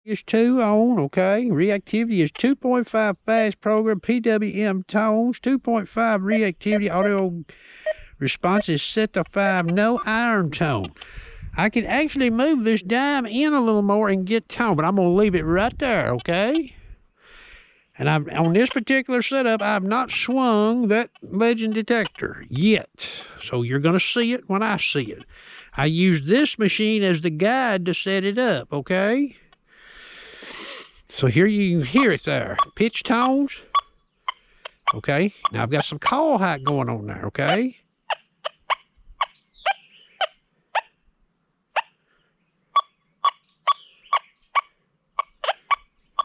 is 2 on, okay? Reactivity is 2.5 fast program, PWM tones, 2.5 reactivity, audio response is set to 5, no iron tone. I can actually move this dime in a little more and get tone, but I'm going to leave it right there, okay? And on this particular setup, I've not swung that Legend detector yet. So you're going to see it when I see it. I use this machine as the guide to set it up, okay? So here you can hear it there. Pitch tones. Okay. Now I've got some call height going on there, okay?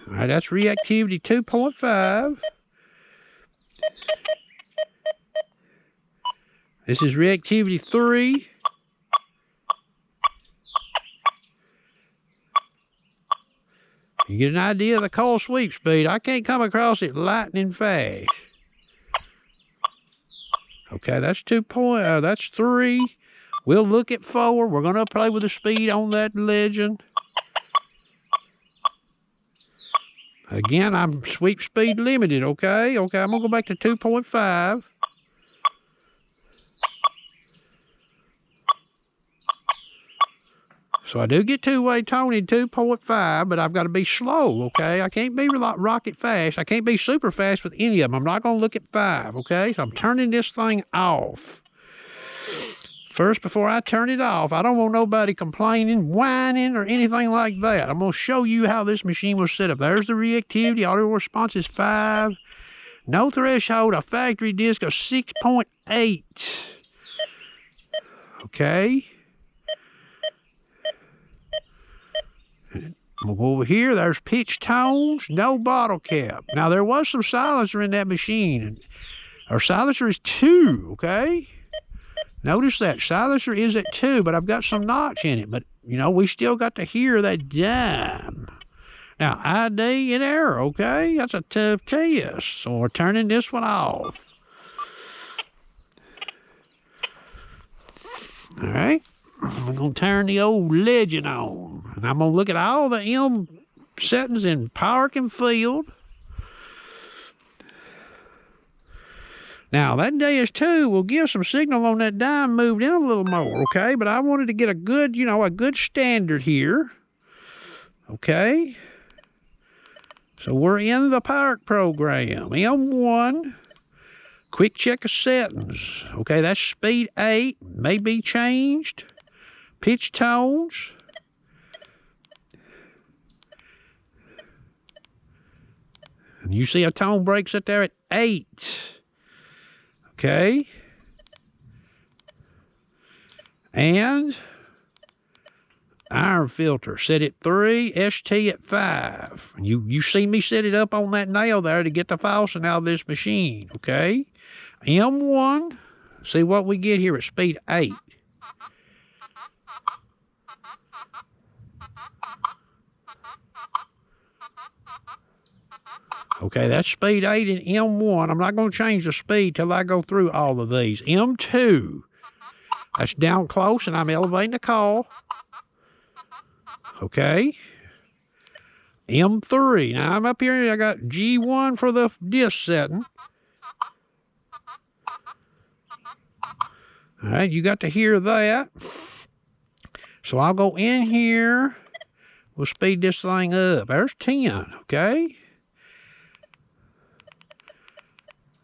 All right, that's reactivity 2.5. This is reactivity 3. You get an idea of the call sweep speed. I can't come across it lightning fast. Okay, that's 2 that's 3. We'll look at 4. We're going to play with the speed on that Legend. Again, I'm sweep speed limited, okay? Okay, I'm going to go back to 2.5. So I do get two-way tone in 2.5, but I've got to be slow, okay? I can't be rocket fast. I can't be super fast with any of them. I'm not going to look at 5, okay? So I'm turning this thing off. First, before I turn it off, I don't want nobody complaining, whining, or anything like that. I'm going to show you how this machine was set up. There's the reactivity. Audio response is 5. No threshold. A factory disc of 6.8. Okay. We'll go over here. There's pitch tones. No bottle cap. Now, there was some silencer in that machine. Our silencer is 2, okay? Notice that silencer is at 2, but I've got some notch in it. But, you know, we still got to hear that dime. Now, ID and error, okay? That's a tough test. So we're turning this one off. All right. We're going to turn the old Legend on. And I'm going to look at all the M settings in Park and Field. Now, that Deus 2 will give some signal on that dime moved in a little more, okay? But I wanted to get a good, you know, a good standard here. Okay? So we're in the Park program. M1. Quick check of settings. Okay, that's speed 8. May be changed. Pitch tones. And you see a tone break set there at 8. Okay. And iron filter set at 3, ST at 5. You see me set it up on that nail there to get the falsing out of this machine, okay? M1, see what we get here at speed 8. Okay, that's speed 8 in M1. I'm not going to change the speed till I go through all of these. M2, that's down close, and I'm elevating the call. Okay. M3, now I'm up here, I got G1 for the disc setting. All right, you got to hear that. So I'll go in here. We'll speed this thing up. There's 10, okay?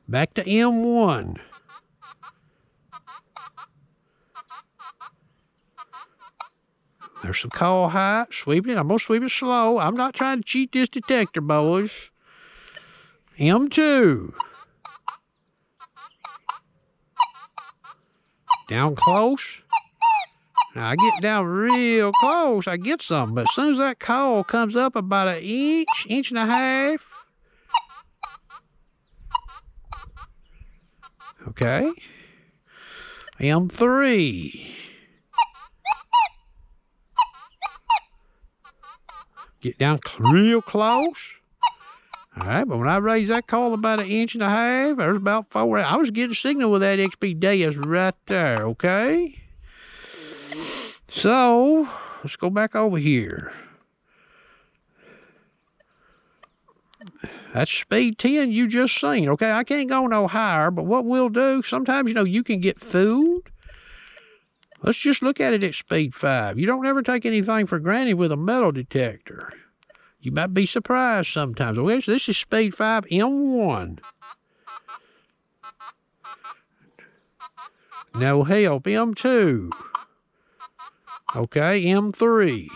Back to M1. There's some call height. Sweeping it. I'm going to sweep it slow. I'm not trying to cheat this detector, boys. M2. Down close. Now, I get down real close, I get something. But as soon as that call comes up about an inch, inch and a half. Okay. M3. Get down real close. All right, but when I raise that call about an inch and a half, there's about 4. I was getting signal with that XP Deus right there, okay? So, let's go back over here. That's speed 10 you just seen, okay? I can't go no higher, but what we'll do, sometimes, you can get fooled. Let's just look at it at speed 5. You don't ever take anything for granted with a metal detector. You might be surprised sometimes. Okay, so this is speed 5, M1. No help, M2. Okay, M3.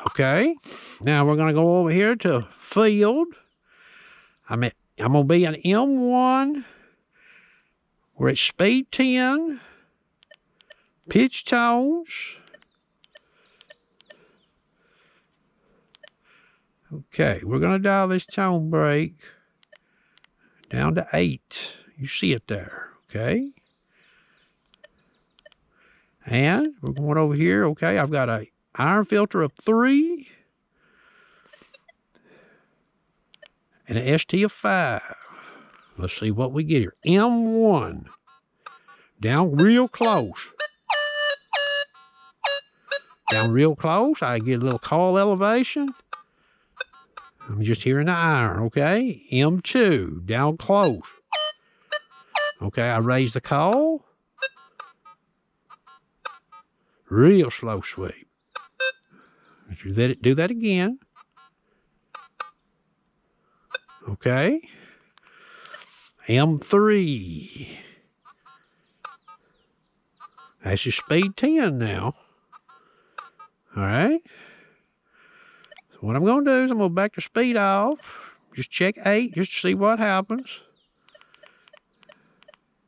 Okay, now we're going to go over here to field. I'm going to be an M1. We're at speed 10. Pitch tones. Okay, we're going to dial this tone break down to 8. You see it there, okay? And we're going over here, okay? I've got a iron filter of 3 and an ST of 5. Let's see what we get here. M1. Down real close. Down real close. I get a little call elevation. I'm just hearing the iron, okay? M2. Down close. Okay, I raise the call. Real slow sweep. Do that again. Okay. M3. That's your speed 10 now. All right. So what I'm going to do is I'm going to back the speed off. Just check 8 just to see what happens.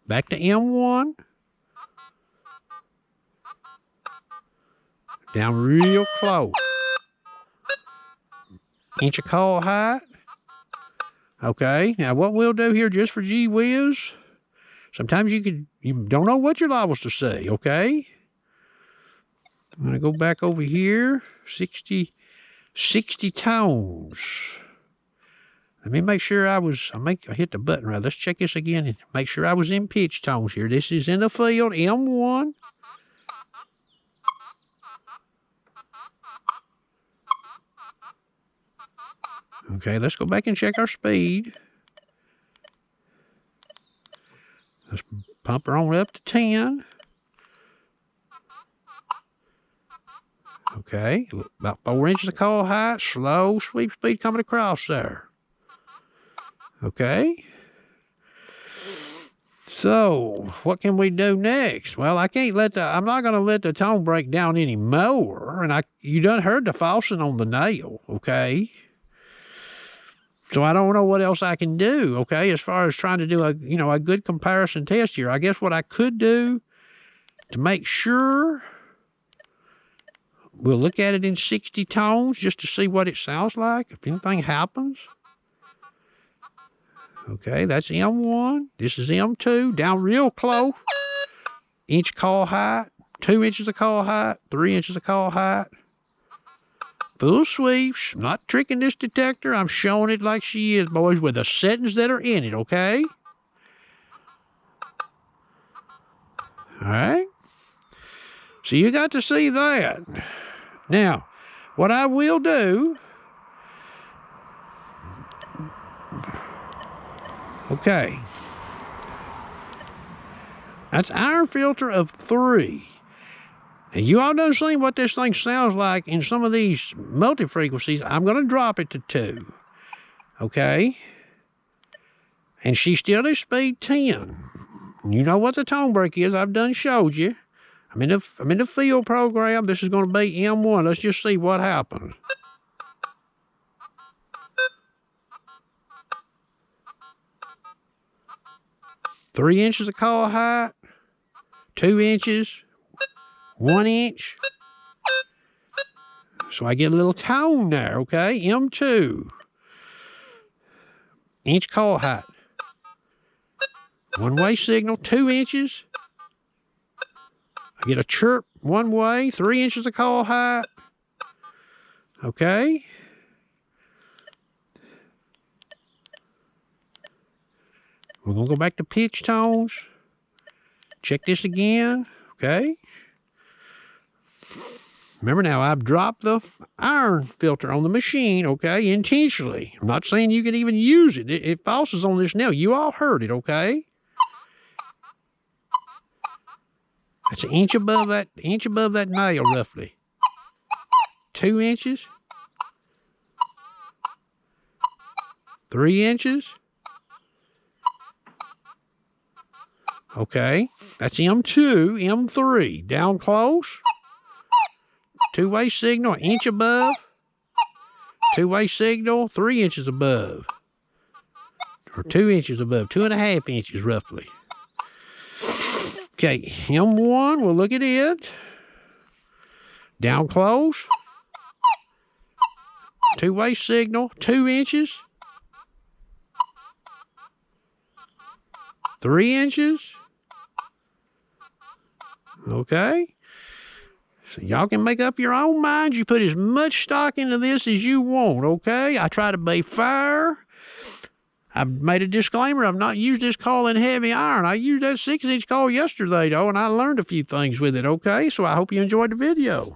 Back to M1. Down real close. Inch of call height. Okay, now what we'll do here just for gee whiz, sometimes you don't know what your levels to see, okay? I'm going to go back over here, 60 tones. Let me make sure I hit the button right. Let's check this again and make sure I was in pitch tones here. This is in the field, M1. Okay, let's go back and check our speed. Let's pump her on up to 10. Okay, about 4 inches of call height, slow sweep speed coming across there. Okay. So, what can we do next? Well, I'm not going to let the tone break down any more. And you done heard the falsing on the nail, okay? So I don't know what else I can do, okay, as far as trying to do a good comparison test here. I guess what I could do to make sure, we'll look at it in 60 tones just to see what it sounds like, if anything happens. Okay, that's M1. This is M2, down real close. Inch call height, 2 inches of call height, 3 inches of call height. Full sweeps. I'm not tricking this detector. I'm showing it like she is, boys, with the settings that are in it, okay? All right? So you got to see that. Now, what I will do, okay, that's iron filter of 3. And you all done seen what this thing sounds like in some of these multi-frequencies. I'm going to drop it to 2. Okay? And she still is speed 10. You know what the tone break is. I've done showed you. I'm in the field program. This is going to be M1. Let's just see what happens. Three inches of call height. 2 inches. 1 inch. So I get a little tone there, okay? M2. Inch call height. One-way signal, 2 inches. I get a chirp one way, 3 inches of call height. Okay? We're going to go back to pitch tones. Check this again, okay? Remember now, I've dropped the iron filter on the machine, okay, intentionally. I'm not saying you can even use it. It falls on this nail. You all heard it, okay? That's an inch above that nail, roughly. 2 inches. 3 inches. Okay, that's M2, M3. Down close. Two-way signal, an inch above. Two-way signal, 3 inches above. Or 2 inches above, 2.5 inches roughly. Okay, M1, we'll look at it. Down close. Two-way signal, 2 inches. 3 inches. Okay. So y'all can make up your own minds. You put as much stock into this as you want, okay? I try to be fair. I've made a disclaimer. I've not used this coil in heavy iron. I used that 6-inch coil yesterday, though, and I learned a few things with it, okay? So I hope you enjoyed the video.